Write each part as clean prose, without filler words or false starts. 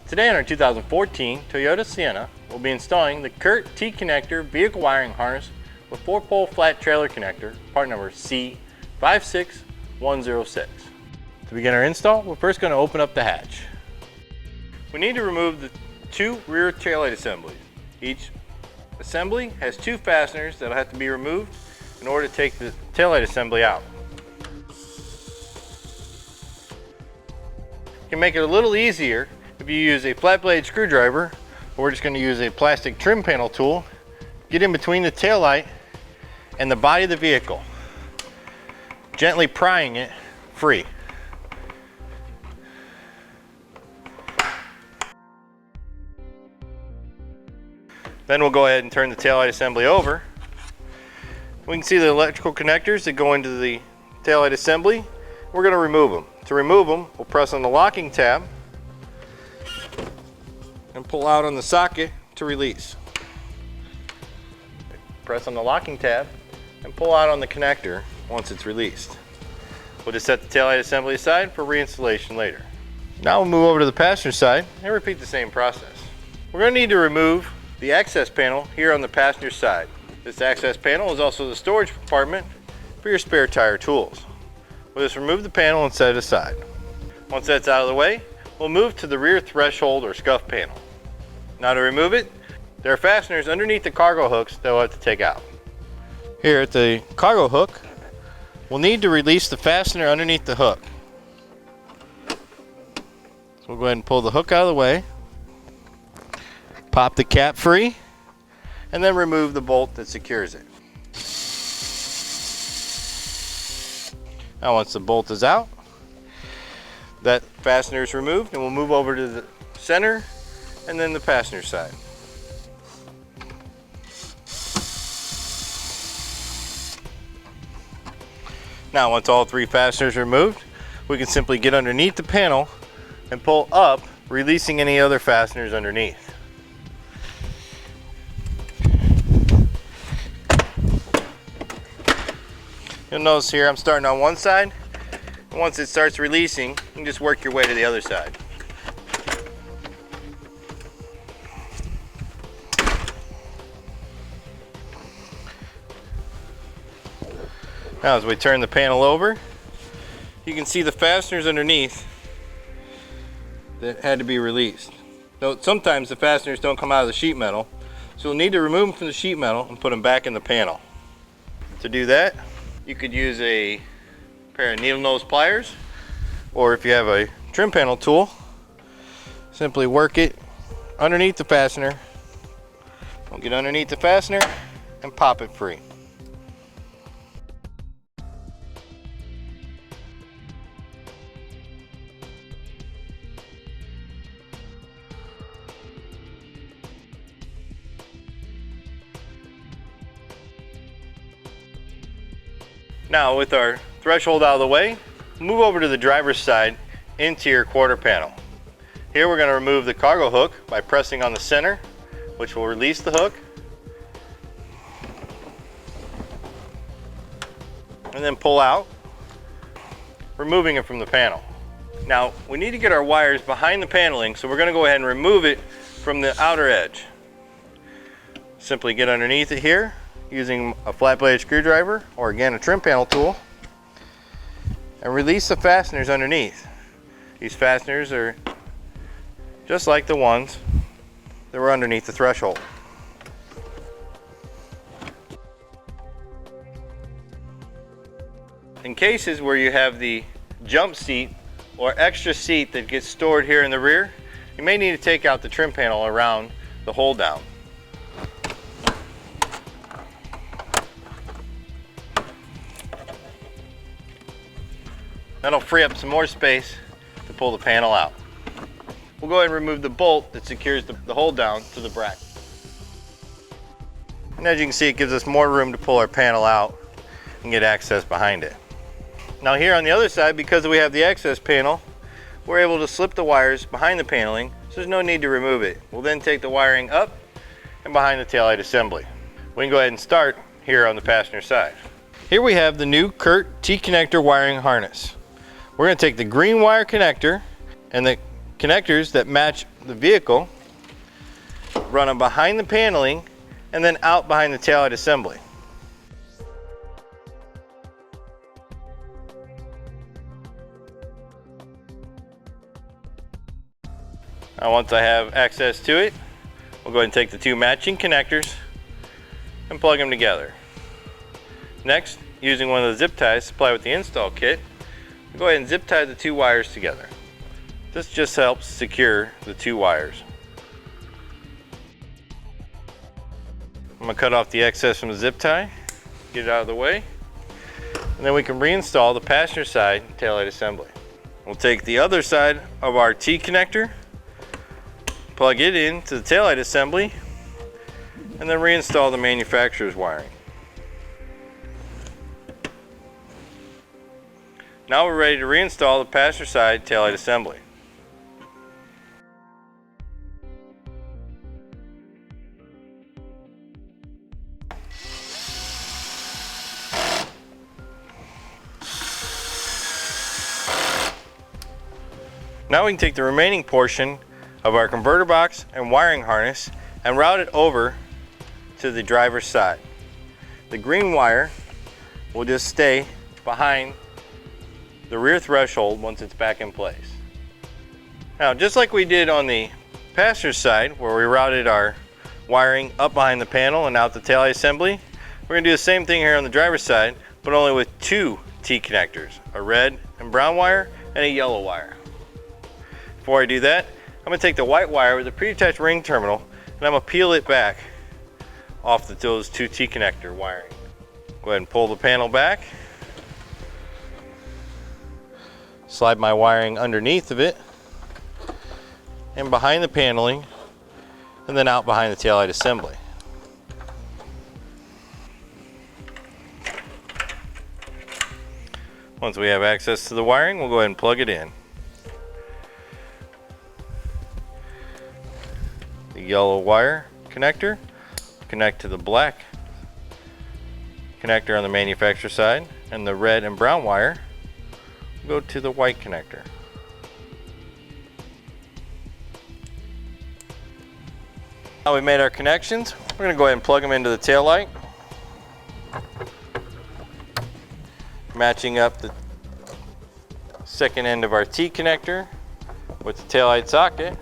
Today on our 2014 Toyota Sienna, we'll be installing the Curt T-connector vehicle wiring harness with 4-pole flat trailer connector, part number C56106. To begin our install, we're first going to open up the hatch. We need to remove the 2 rear taillight assemblies. Each assembly has 2 fasteners that will have to be removed in order to take the taillight assembly out. You can make it a little easier if you use a flat blade screwdriver. We're just going to use a plastic trim panel tool, get in between the taillight and the body of the vehicle, gently prying it free. Then we'll go ahead and turn the taillight assembly over. We can see the electrical connectors that go into the taillight assembly. We're going to remove them. To remove them, we'll press on the locking tab and pull out on the socket to release. Press on the locking tab and pull out on the connector once it's released. We'll just set the taillight assembly aside for reinstallation later. Now we'll move over to the passenger side and repeat the same process. We're going to need to remove the access panel here on the passenger side. This access panel is also the storage compartment for your spare tire tools. We'll just remove the panel and set it aside. Once that's out of the way, we'll move to the rear threshold or scuff panel. Now to remove it, there are fasteners underneath the cargo hooks that we'll have to take out. Here at the cargo hook, we'll need to release the fastener underneath the hook. So we'll go ahead and pull the hook out of the way, pop the cap free, and then remove the bolt that secures it. Now once the bolt is out, that fastener is removed, and we'll move over to the center and then the passenger side. Now once all 3 fasteners are removed, we can simply get underneath the panel and pull up, releasing any other fasteners underneath. You'll notice here I'm starting on one side, and once it starts releasing, you can just work your way to the other side. Now as we turn the panel over, you can see the fasteners underneath that had to be released. Now, sometimes the fasteners don't come out of the sheet metal, so you'll need to remove them from the sheet metal and put them back in the panel. To do that, you could use a pair of needle nose pliers, or if you have a trim panel tool, simply work it underneath the fastener. We'll get underneath the fastener and pop it free. Now with our threshold out of the way, move over to the driver's side into your quarter panel. Here we're going to remove the cargo hook by pressing on the center, which will release the hook. And then pull out, removing it from the panel. Now we need to get our wires behind the paneling, so we're going to go ahead and remove it from the outer edge. Simply get underneath it here using a flat blade screwdriver, or again a trim panel tool, and release the fasteners underneath. These fasteners are just like the ones that were underneath the threshold. In cases where you have the jump seat or extra seat that gets stored here in the rear, you may need to take out the trim panel around the hold down. That'll free up some more space to pull the panel out. We'll go ahead and remove the bolt that secures the hold down to the Brat. And as you can see, it gives us more room to pull our panel out and get access behind it. Now here on the other side, because we have the access panel, we're able to slip the wires behind the paneling, so there's no need to remove it. We'll then take the wiring up and behind the taillight assembly. We can go ahead and start here on the passenger side. Here we have the new Curt T-connector wiring harness. We're going to take the green wire connector and the connectors that match the vehicle, run them behind the paneling, and then out behind the taillight assembly. Now once I have access to it, we'll go ahead and take the two matching connectors and plug them together. Next, using one of the zip ties supplied with the install kit, we'll go ahead and zip tie the two wires together. This just helps secure the two wires. I'm going to cut off the excess from the zip tie, get it out of the way, and then we can reinstall the passenger side taillight assembly. We'll take the other side of our T connector, plug it into the taillight assembly, and then reinstall the manufacturer's wiring. Now we're ready to reinstall the passenger side taillight assembly. Now we can take the remaining portion of our converter box and wiring harness and route it over to the driver's side. The green wire will just stay behind the rear threshold once it's back in place. Now, just like we did on the passenger side where we routed our wiring up behind the panel and out the taillight assembly, we're going to do the same thing here on the driver's side, but only with two T connectors, a red and brown wire and a yellow wire. Before I do that, I'm going to take the white wire with a pre-attached ring terminal and I'm going to peel it back off those two T connector wiring. Go ahead and pull the panel back. Slide my wiring underneath of it and behind the paneling and then out behind the taillight assembly. Once we have access to the wiring, we'll go ahead and plug it in. The yellow wire connector will connect to the black connector on the manufacturer side, and the red and brown wire will go to the white connector. Now we've made our connections, we're going to go ahead and plug them into the taillight, matching up the second end of our T connector with the taillight socket,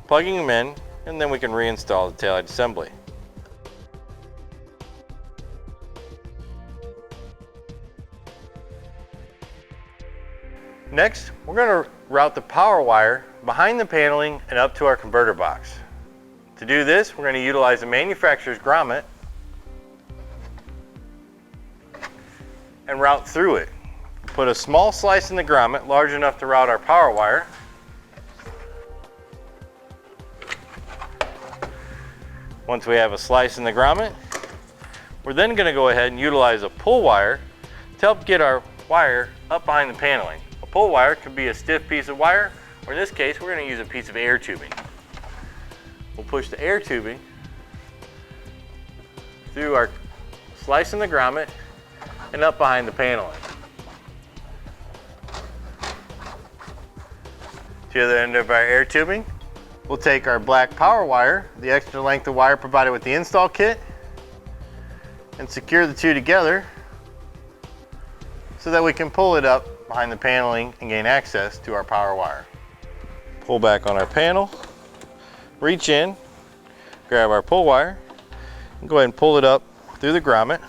plugging them in, and then we can reinstall the taillight assembly. Next, we're going to route the power wire behind the paneling and up to our converter box. To do this, we're going to utilize the manufacturer's grommet and route through it. Put a small slice in the grommet, large enough to route our power wire. Once we have a slice in the grommet, we're then going to go ahead and utilize a pull wire to help get our wire up behind the paneling. A pull wire could be a stiff piece of wire, or in this case, we're going to use a piece of air tubing. We'll push the air tubing through our slice in the grommet and up behind the paneling. To the other end of our air tubing, we'll take our black power wire, the extra length of wire provided with the install kit, and secure the two together so that we can pull it up behind the paneling and gain access to our power wire. Pull back on our panel, reach in, grab our pull wire, and go ahead and pull it up through the grommet.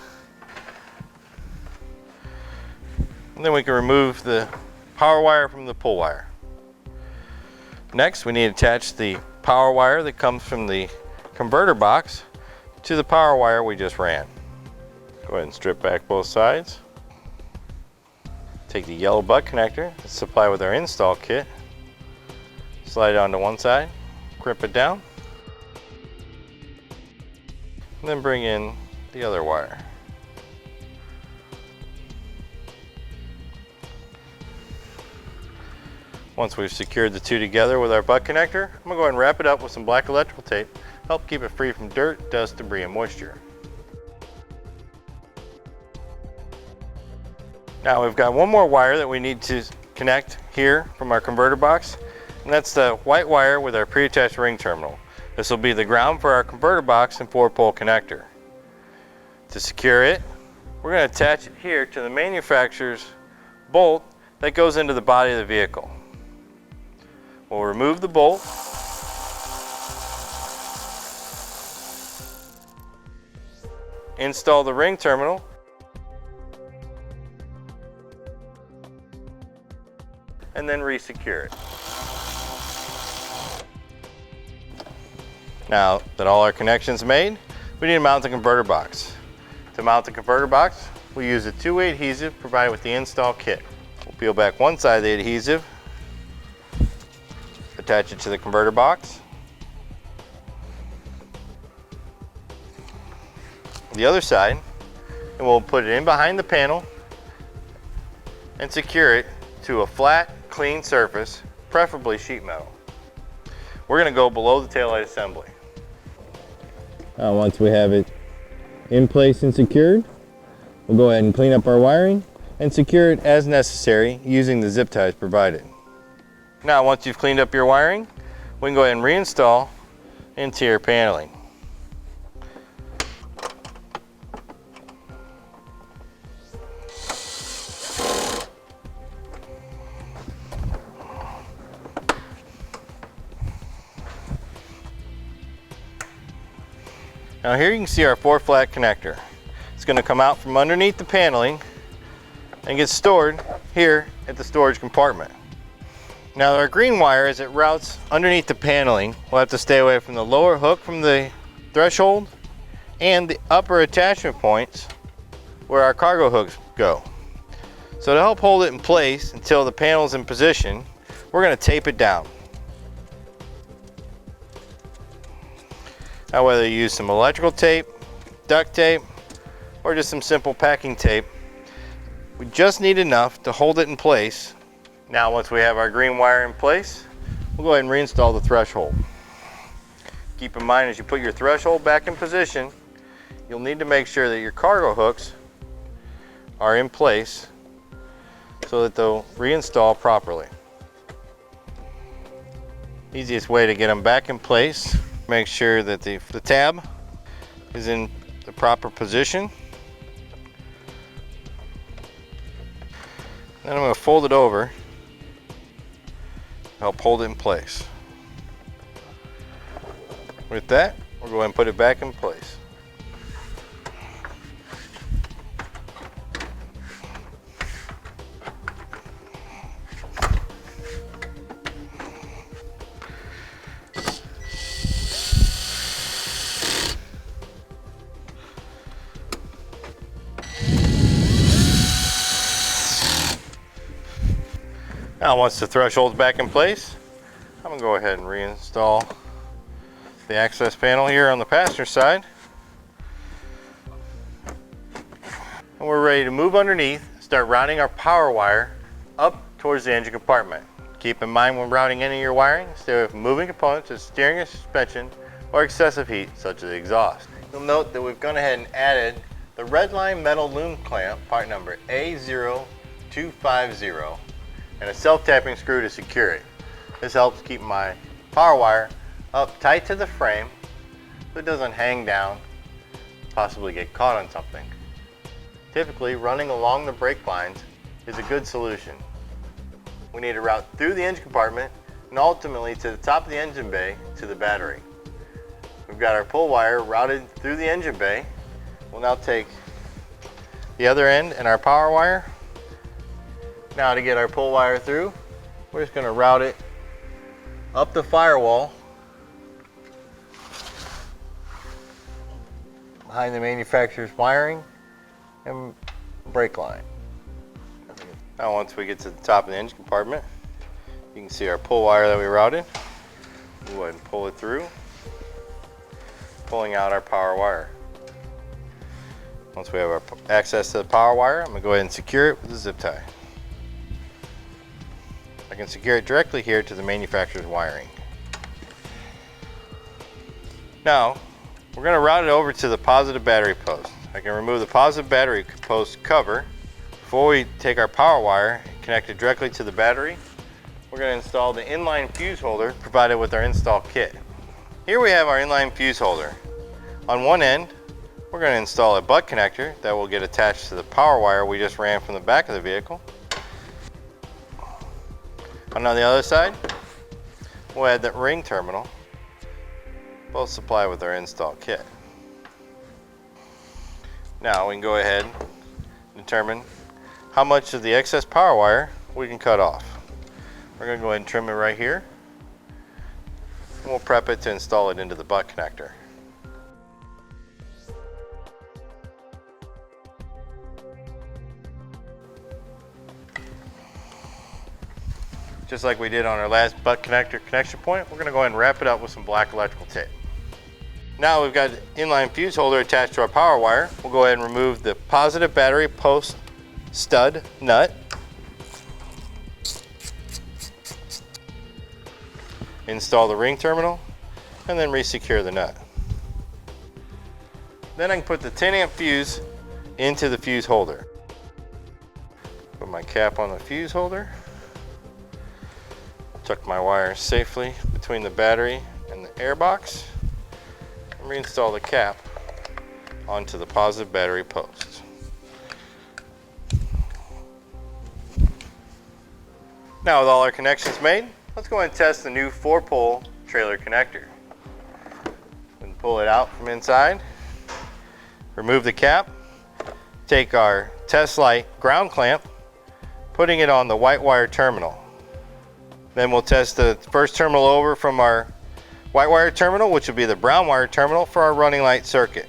And then we can remove the power wire from the pull wire. Next, we need to attach the power wire that comes from the converter box to the power wire we just ran. Go ahead and strip back both sides. Take the yellow butt connector that's supplied with our install kit, slide it onto one side, crimp it down, and then bring in the other wire. Once we've secured the two together with our butt connector, I'm going to go ahead and wrap it up with some black electrical tape, help keep it free from dirt, dust, debris, and moisture. Now we've got one more wire that we need to connect here from our converter box, and that's the white wire with our pre-attached ring terminal. This will be the ground for our converter box and 4-pole connector. To secure it, we're going to attach it here to the manufacturer's bolt that goes into the body of the vehicle. We'll remove the bolt, install the ring terminal, and then re-secure it. Now that all our connections made, we need to mount the converter box. To mount the converter box, we use a 2-way adhesive provided with the install kit. We'll peel back one side of the adhesive, attach it to the converter box. The other side, and we'll put it in behind the panel and secure it to a flat, clean surface, preferably sheet metal. We're going to go below the taillight assembly. Once we have it in place and secured, we'll go ahead and clean up our wiring and secure it as necessary using the zip ties provided. Now once you've cleaned up your wiring, we can go ahead and reinstall interior paneling. Now here you can see our 4-flat connector. It's going to come out from underneath the paneling and get stored here at the storage compartment. Now our green wire, as it routes underneath the paneling, we'll have to stay away from the lower hook from the threshold and the upper attachment points where our cargo hooks go. So to help hold it in place until the panel is in position, we're going to tape it down. Now whether you use some electrical tape, duct tape, or just some simple packing tape, we just need enough to hold it in place. Now once we have our green wire in place, we'll go ahead and reinstall the threshold. Keep in mind as you put your threshold back in position, you'll need to make sure that your cargo hooks are in place so that they'll reinstall properly. Easiest way to get them back in place, make sure that the tab is in the proper position. Then I'm going to fold it over, help hold it in place. With that, we'll go ahead and put it back in place. Now once the threshold's back in place, I'm going to go ahead and reinstall the access panel here on the passenger side. And we're ready to move underneath, start routing our power wire up towards the engine compartment. Keep in mind when routing any of your wiring, stay away from moving components as steering or suspension or excessive heat such as exhaust. You'll note that we've gone ahead and added the Redline metal loom clamp, part number A0250, and a self-tapping screw to secure it. This helps keep my power wire up tight to the frame so it doesn't hang down, possibly get caught on something. Typically, running along the brake lines is a good solution. We need to route through the engine compartment and ultimately to the top of the engine bay to the battery. We've got our pull wire routed through the engine bay. We'll now take the other end and our power wire. Now to get our pull wire through, we're just going to route it up the firewall behind the manufacturer's wiring and brake line. Now once we get to the top of the engine compartment, you can see our pull wire that we routed. We'll go ahead and pull it through, pulling out our power wire. Once we have our access to the power wire, I'm going to go ahead and secure it with a zip tie. I can secure it directly here to the manufacturer's wiring. Now, we're going to route it over to the positive battery post. I can remove the positive battery post cover before we take our power wire and connect it directly to the battery. we're going to install the inline fuse holder provided with our install kit. Here we have our inline fuse holder. On one end, we're going to install a butt connector that will get attached to the power wire we just ran from the back of the vehicle. On the other side, we'll add the ring terminal, both supplied with our install kit. Now we can go ahead and determine how much of the excess power wire we can cut off. We're going to go ahead and trim it right here, and we'll prep it to install it into the butt connector. Just like we did on our last butt connector connection point, we're going to go ahead and wrap it up with some black electrical tape. Now we've got the inline fuse holder attached to our power wire. We'll go ahead and remove the positive battery post stud nut. Install the ring terminal and then re-secure the nut. Then I can put the 10 amp fuse into the fuse holder. Put my cap on the fuse holder. Tuck my wire safely between the battery and the air box. Reinstall the cap onto the positive battery post. Now with all our connections made, let's go ahead and test the new 4-pole trailer connector. And pull it out from inside, remove the cap, take our test light ground clamp, putting it on the white wire terminal. Then we'll test the first terminal over from our white wire terminal, which will be the brown wire terminal for our running light circuit.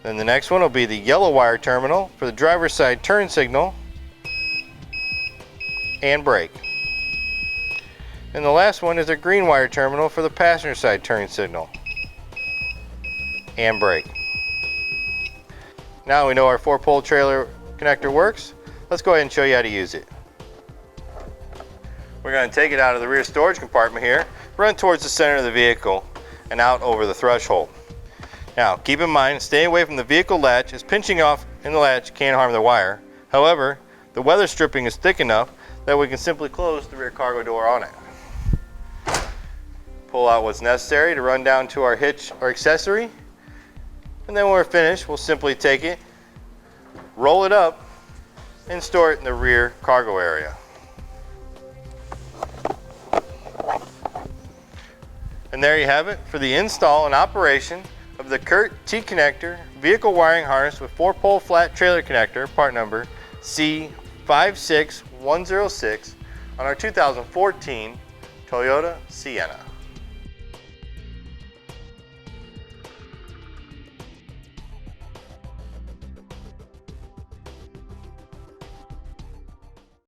Then the next one will be the yellow wire terminal for the driver's side turn signal and brake. And the last one is a green wire terminal for the passenger side turn signal and brake. Now we know our 4-pole trailer connector works. Let's go ahead and show you how to use it. We're going to take it out of the rear storage compartment here, run towards the center of the vehicle, and out over the threshold. Now, keep in mind, stay away from the vehicle latch, as pinching off in the latch can harm the wire. However, the weather stripping is thick enough that we can simply close the rear cargo door on it. Pull out what's necessary to run down to our hitch or accessory, and then when we're finished, we'll simply take it, roll it up, and store it in the rear cargo area. And there you have it for the install and operation of the Curt T-connector vehicle wiring harness with 4-pole flat trailer connector, part number C56106, on our 2014 Toyota Sienna.